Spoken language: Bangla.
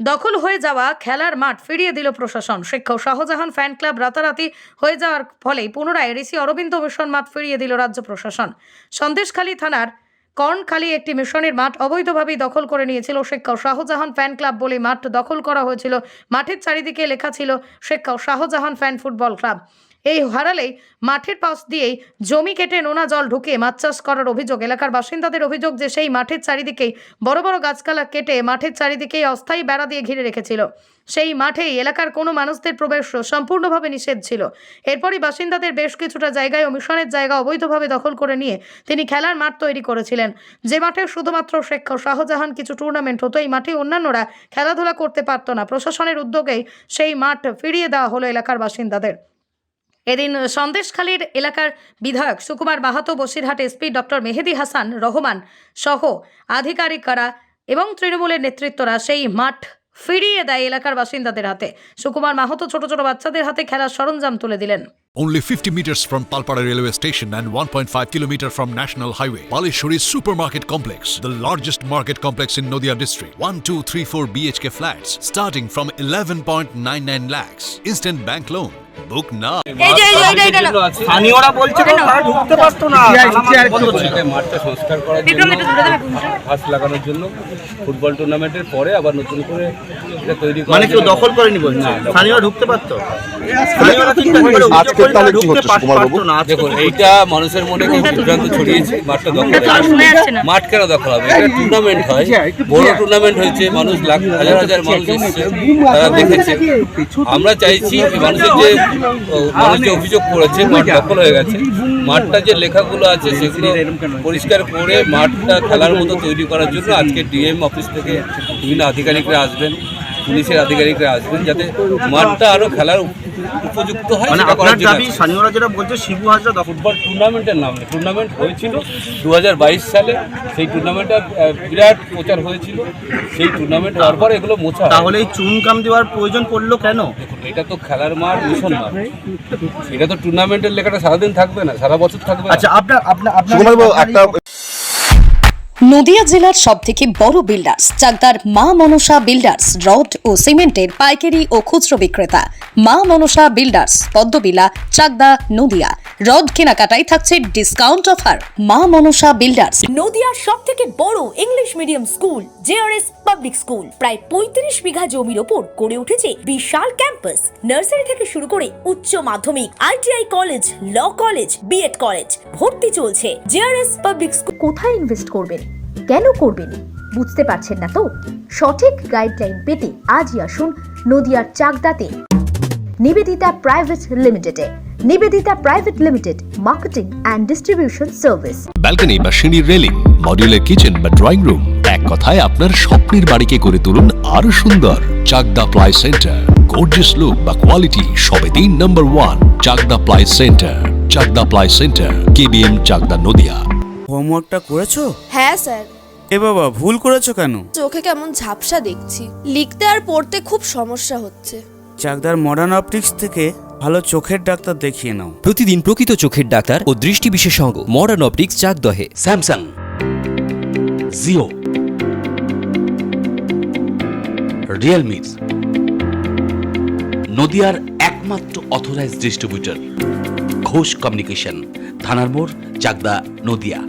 দখল হয়ে যাওয়া খেলার মাঠ ফিরিয়ে দিল প্রশাসন। শিক্ষক শাহজাহান ফ্যান ক্লাব রাতারাতি হয়ে যাওয়ার ফলে পুনরায় ঋষি অরবিন্দ মিশন মাঠ ফিরিয়ে দিল রাজ্য প্রশাসন। সন্দেশখালী থানার কর্ণখালী একটি মিশনের মাঠ অবৈধভাবে দখল করে নিয়েছিল শিক্ষক শাহজাহান ফ্যান ক্লাব বলে মাঠ দখল করা হয়েছিল। মাঠের চারিদিকে লেখা ছিল শিক্ষক শাহজাহান ফ্যান ফুটবল ক্লাব। এই হারালেই মাঠের পাশ দিয়েই জমি কেটে নোনা জল ঢুকিয়ে মাছ চাষ করার অভিযোগ। এলাকার বাসিন্দাদের অভিযোগ যে সেই মাঠের চারিদিকেই বড় বড় গাছপালা কেটে মাঠের চারিদিকেই অস্থায়ী বেড়া দিয়ে ঘিরে রেখেছিল। সেই মাঠেই এলাকার কোনো মানুষদের প্রবেশ সম্পূর্ণভাবে নিষেধ ছিল। এরপরই বাসিন্দাদের বেশ কিছুটা জায়গায় ও মিশনের জায়গা অবৈধভাবে দখল করে নিয়ে তিনি খেলার মাঠ তৈরি করেছিলেন, যে মাঠে শুধুমাত্র শিক্ষক শাহজাহান কিছু টুর্নামেন্ট হতো। এই মাঠে অন্যান্যরা খেলাধুলা করতে পারত না। প্রশাসনের উদ্যোগেই সেই মাঠ ফিরিয়ে দেওয়া হলো এলাকার বাসিন্দাদের। এদিন সন্দেশখালীর এলাকার বিধায়ক সুকুমার মাহাতো, বসিরহাট এসপি ডক্টর মেহেদি হাসান রহমান সহ আধিকারিকরা এবং তৃণমূলের নেতৃত্বরা সেই মাঠ ফিরিয়ে দেয় এলাকার বাসিন্দাদের হাতে। সুকুমার মাহাতো ছোট ছোট বাচ্চাদের হাতে খেলার সরঞ্জাম তুলে দিলেন। Only 50 meters from Palpara railway station and 1.5 kilometer from National Highway, Palishuri Supermarket Complex, the largest market complex in Nadia district. 1, 2, 3, 4 BHK flats starting from 11.99 lakhs. Instant bank loan. Book now. স্থানীয়রা বলছে তারা ঢুকতে পারতো না। মাঠটা সংস্কার করার জন্য, ঘাস লাগানোর জন্য, ফুটবল টুর্নামেন্টের পরে আবার নতুন করে এটা তৈরি করা, মানে কেউ দখল করেনি বলছে। স্থানীয়রা ঢুকতে পারতো। স্থানীয়রা কিন্তু আজকে তাহলে কি হচ্ছে কুমার বাবু? দেখুন, এইটা মানুষের মনে কেউ বিভ্রান্ত ছড়িয়েছে। মাঠটা দখল, মাঠ কেন দখল হবে? এটা টুর্নামেন্ট হয়, বড় টুর্নামেন্ট হয়েছে, মানুষ লাখ হাজার হাজার মানুষ এসেছে, তারা দেখেছে। আমরা চাইছি মানুষের যে মানুষ যে অভিযোগ করেছে মাঠ দখল হয়ে গেছে, মাঠটা যে লেখাগুলো আছে সেগুলো পরিষ্কার করে মাঠটা খেলার মতো তৈরি করার জন্য আজকে ডিএম অফিস থেকে বিভিন্ন আধিকারিকরা আসবেন, পুলিশের আধিকারিকরা আসবেন, যাতে মাঠটা আরো খেলার উপযুক্ত হয়। মানে আপনার দাবি, স্থানীয়রা যেটা বলছে শিবু হাজরা ফুটবল টুর্নামেন্টের নাম, টুর্নামেন্ট হয়েছিল 2022 সালে, সেই টুর্নামেন্টটা বিরাট প্রচার হয়েছিল। সেই টুর্নামেন্ট হওয়ার পর এগুলো মোছা। তাহলে এই চুনকাম দেওয়ার প্রয়োজন পড়লো কেন? দেখুন, এটা তো খেলার মাঠ, মিশন মাঠ। এটা তো টুর্নামেন্টের লেখাটা সারাদিন থাকবে না, সারা বছর থাকবে। আচ্ছা, আপনার নদিয়া জেলার সবথেকে বড় বিল্ডার্স চাকদার মা মনসা বিল্ডার্স, রড ও সিমেন্টের পাইকারি ও খুচরো বিক্রেতা। মা মনসা বিল্ডার্স, পদ্মবিলা, চাকদা, নদিয়া। রড কেনাকাটায় থাকছে ডিসকাউন্ট অফার। মা মনসা বিল্ডার্স। নদিয়ার সবথেকে বড় English medium school JRS public school, প্রায় 35 বিঘা জমির ওপর গড়ে উঠেছে বিশাল ক্যাম্পাস। নার্সারি থেকে শুরু করে উচ্চ মাধ্যমিক, ITI college, law college, BEd college, ভর্তি চলছে। JRS public school. কোথায় ইনভেস্ট করবেন, কেন করবেন বুঝতে পারছেন না তো? সঠিক গাইডলাইন পেতে আজই আসুন নদিয়ার চাকদাতে নিবেদিতা প্রাইভেট লিমিটেডে। Nivedita private limited, marketing and distribution service. Balcony বা সিঁড়ির রেলিং, মডিউলার কিচেন বা ড্রয়িং রুম, এক কথায় আপনার স্বপ্নের বাড়িকে করে তুলুন আরো সুন্দর। Chakdaha ply centre, gorgeous look বা কোয়ালিটি সবেতেই number 1। Chakdaha ply centre, Chakdaha ply centre, KBM, Chakdaha, Nadia. হোমওয়ার্কটা করেছো? হ্যাঁ স্যার। এ বাবা, ভুল করেছো কেন? চোখে কেমন ঝাপসা দেখছি, লিখতে আর পড়তে খুব সমস্যা হচ্ছে। চাকদার মডার্ন অপটিক্স থেকে ভালো চোখের ডাক্তার দেখিয়ে নাও। প্রতিদিন প্রকৃত চোখের ডাক্তার ও দৃষ্টি বিশেষজ্ঞ মডার্ন অপটিক্স, চাকদহে। স্যামসাং, জিও, রিয়েলমি, নদিয়ার একমাত্র অথরাইজড ডিস্ট্রিবিউটর ঘোষ কমিউনিকেশন, থানার মোড়, চাকদা, নদিয়া।